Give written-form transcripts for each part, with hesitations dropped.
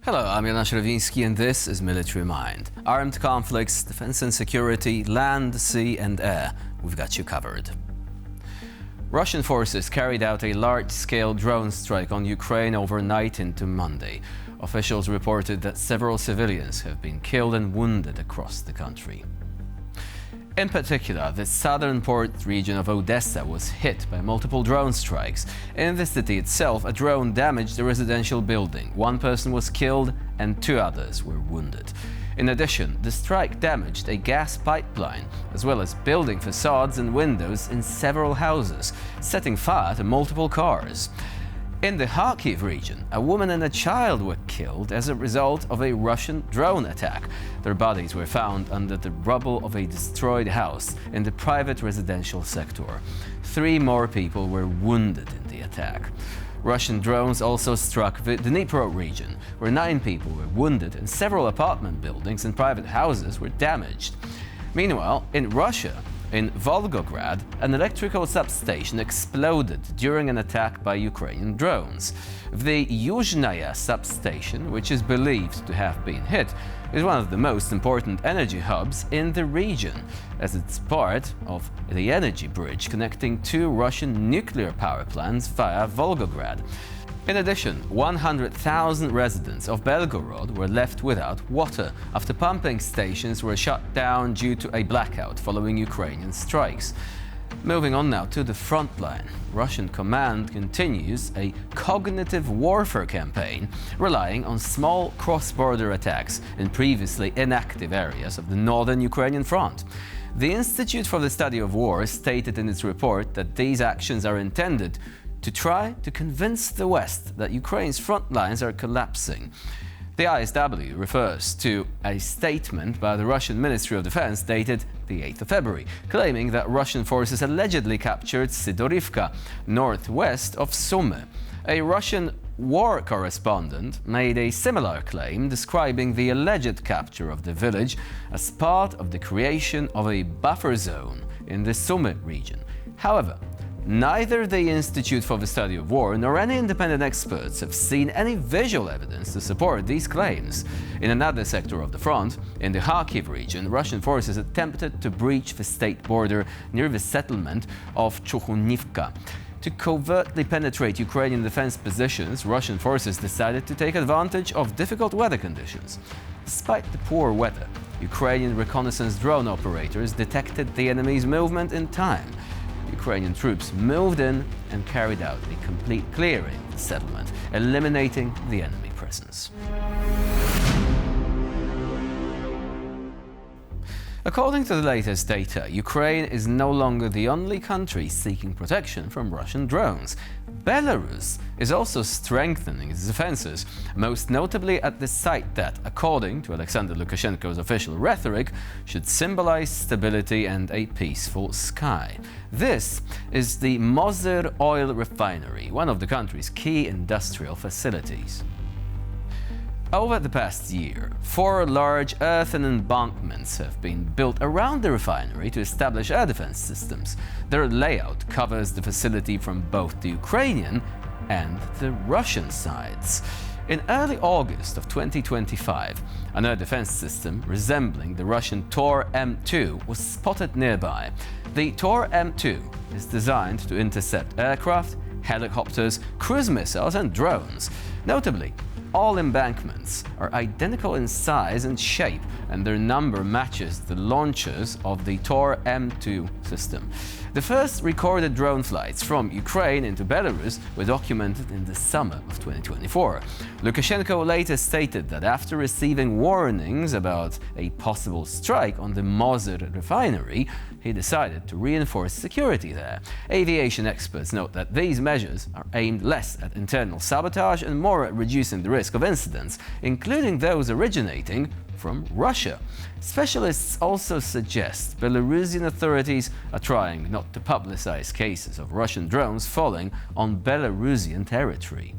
Hello, I'm Jan Śrowiński and this is Military Mind. Armed conflicts, defense and security, land, sea and air. We've got you covered. Russian forces carried out a large-scale drone strike on Ukraine overnight into Monday. Officials reported that several civilians have been killed and wounded across the country. In particular, the southern port region of Odessa was hit by multiple drone strikes. In the city itself, a drone damaged a residential building. One person was killed and two others were wounded. In addition, the strike damaged a gas pipeline, as well as building facades and windows in several houses, setting fire to multiple cars. In the Kharkiv region, a woman and a child were killed as a result of a Russian drone attack. Their bodies were found under the rubble of a destroyed house in the private residential sector. 3 more people were wounded in the attack. Russian drones also struck the Dnipro region, where 9 people were wounded and several apartment buildings and private houses were damaged. Meanwhile, in Russia, in Volgograd, an electrical substation exploded during an attack by Ukrainian drones. The Yuzhnaya substation, which is believed to have been hit, is one of the most important energy hubs in the region, as it's part of the energy bridge connecting 2 Russian nuclear power plants via Volgograd. In addition, 100,000 residents of Belgorod were left without water after pumping stations were shut down due to a blackout following Ukrainian strikes. Moving on now to the front line. Russian command continues a cognitive warfare campaign relying on small cross-border attacks in previously inactive areas of the northern Ukrainian front. The Institute for the Study of War stated in its report that these actions are intended to try to convince the West that Ukraine's front lines are collapsing. The ISW refers to a statement by the Russian Ministry of Defense dated the 8th of February, claiming that Russian forces allegedly captured Sidorivka, northwest of Sumy. A Russian war correspondent made a similar claim, describing the alleged capture of the village as part of the creation of a buffer zone in the Sumy region. However, neither the Institute for the Study of War nor any independent experts have seen any visual evidence to support these claims. In another sector of the front, in the Kharkiv region, Russian forces attempted to breach the state border near the settlement of Chukhunivka. To covertly penetrate Ukrainian defense positions, Russian forces decided to take advantage of difficult weather conditions. Despite the poor weather, Ukrainian reconnaissance drone operators detected the enemy's movement in time. Ukrainian troops moved in and carried out a complete clearing of the settlement, eliminating the enemy presence. According to the latest data, Ukraine is no longer the only country seeking protection from Russian drones. Belarus is also strengthening its defenses, most notably at the site that, according to Alexander Lukashenko's official rhetoric, should symbolize stability and a peaceful sky. This is the Mozyr oil refinery, one of the country's key industrial facilities. Over the past year, 4 large earthen embankments have been built around the refinery to establish air defense systems. Their layout covers the facility from both the Ukrainian and the Russian sides. In early August of 2025, an air defense system resembling the Russian Tor M2 was spotted nearby. The Tor M2 is designed to intercept aircraft, helicopters, cruise missiles and drones. Notably, all embankments are identical in size and shape, and their number matches the launchers of the Tor M2 system. The first recorded drone flights from Ukraine into Belarus were documented in the summer of 2024. Lukashenko later stated that after receiving warnings about a possible strike on the Mozyr refinery, he decided to reinforce security there. Aviation experts note that these measures are aimed less at internal sabotage and more at reducing the risk of incidents, including those originating from Russia. Specialists also suggest Belarusian authorities are trying not to publicize cases of Russian drones falling on Belarusian territory.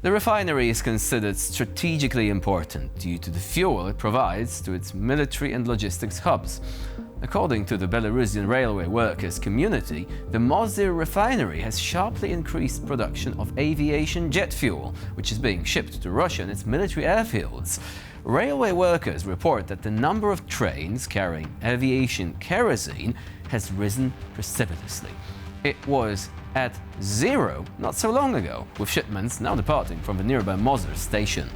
The refinery is considered strategically important due to the fuel it provides to its military and logistics hubs. According to the Belarusian railway workers community, the Mozyr refinery has sharply increased production of aviation jet fuel, which is being shipped to Russia and its military airfields. Railway workers report that the number of trains carrying aviation kerosene has risen precipitously. It was at zero not so long ago, with shipments now departing from the nearby Mozyr station.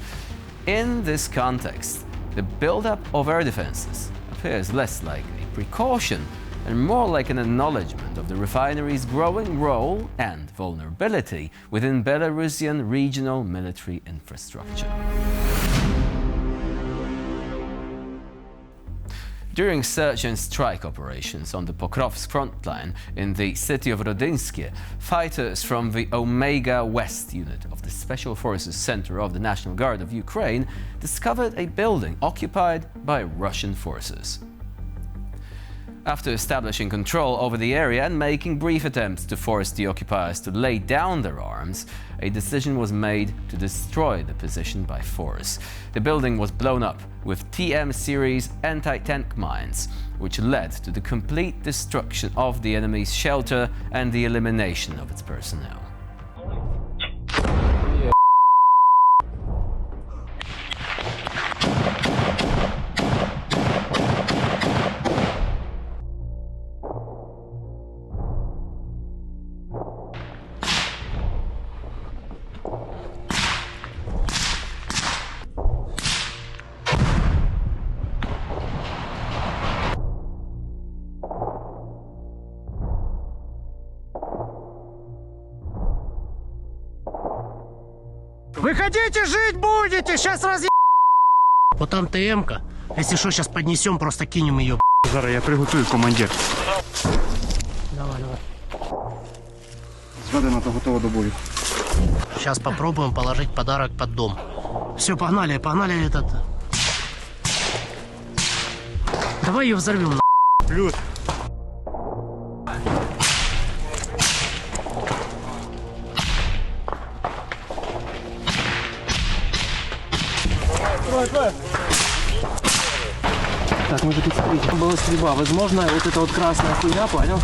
In this context, the build-up of air defenses appears less like a precaution and more like an acknowledgement of the refinery's growing role and vulnerability within Belarusian regional military infrastructure. During search and strike operations on the Pokrovsk front line in the city of Rodinsk, fighters from the Omega West unit of the Special Forces Center of the National Guard of Ukraine discovered a building occupied by Russian forces. After establishing control over the area and making brief attempts to force the occupiers to lay down their arms, a decision was made to destroy the position by force. The building was blown up with TM series anti-tank mines, which led to the complete destruction of the enemy's shelter and the elimination of its personnel. Выходите, жить будете, сейчас разъеб... Вот там ТМ-ка, если что, сейчас поднесем, просто кинем ее. Зараз я приготую, командир. Давай. Зведена то готова до бою. Сейчас попробуем положить подарок под дом. Все, погнали этот. Давай ее взорвем. Плюс. Так, может быть, смотрите, там была стрельба. Возможно, вот эта вот красная хуйня, понял?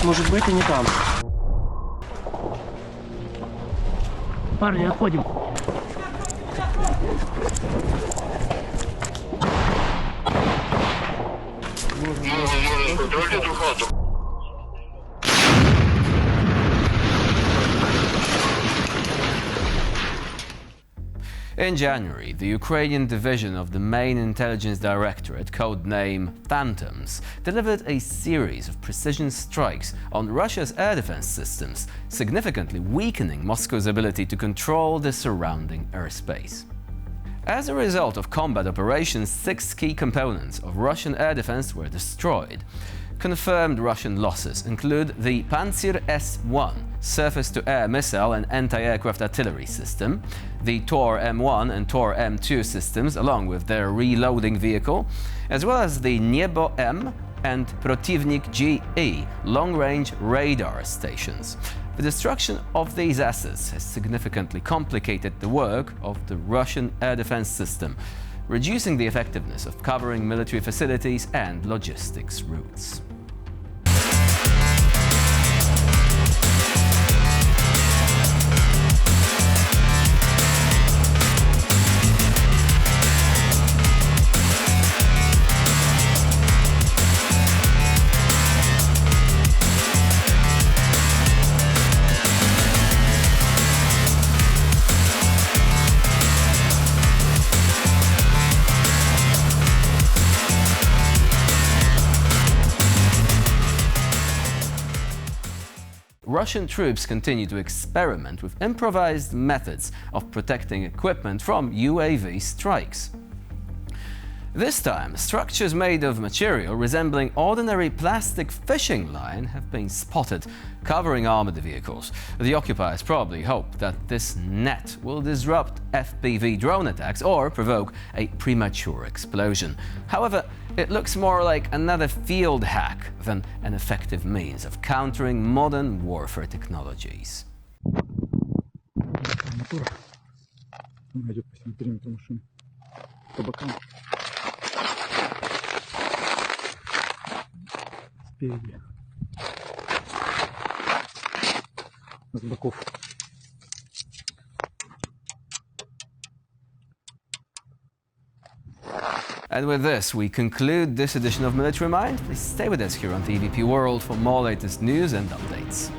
Может быть, и не там. Парни, отходим. In January, the Ukrainian division of the main intelligence directorate, codename Phantoms, delivered a series of precision strikes on Russia's air defense systems, significantly weakening Moscow's ability to control the surrounding airspace. As a result of combat operations, 6 key components of Russian air defense were destroyed. Confirmed Russian losses include the Pantsir S-1 surface-to-air missile and anti-aircraft artillery system, the Tor M1 and Tor M2 systems along with their reloading vehicle, as well as the Niebo M and Protivnik GE long-range radar stations. The destruction of these assets has significantly complicated the work of the Russian air defense system, reducing the effectiveness of covering military facilities and logistics routes. Russian troops continue to experiment with improvised methods of protecting equipment from UAV strikes. This time, structures made of material resembling ordinary plastic fishing line have been spotted covering armored vehicles. The occupiers probably hope that this net will disrupt FPV drone attacks or provoke a premature explosion. However, it looks more like another field hack than an effective means of countering modern warfare technologies. Идет по всему периметру машины. По бокам. Спереди. С боков. And with this, we conclude this edition of Military Mind. Please stay with us here on TVP World for more latest news and updates.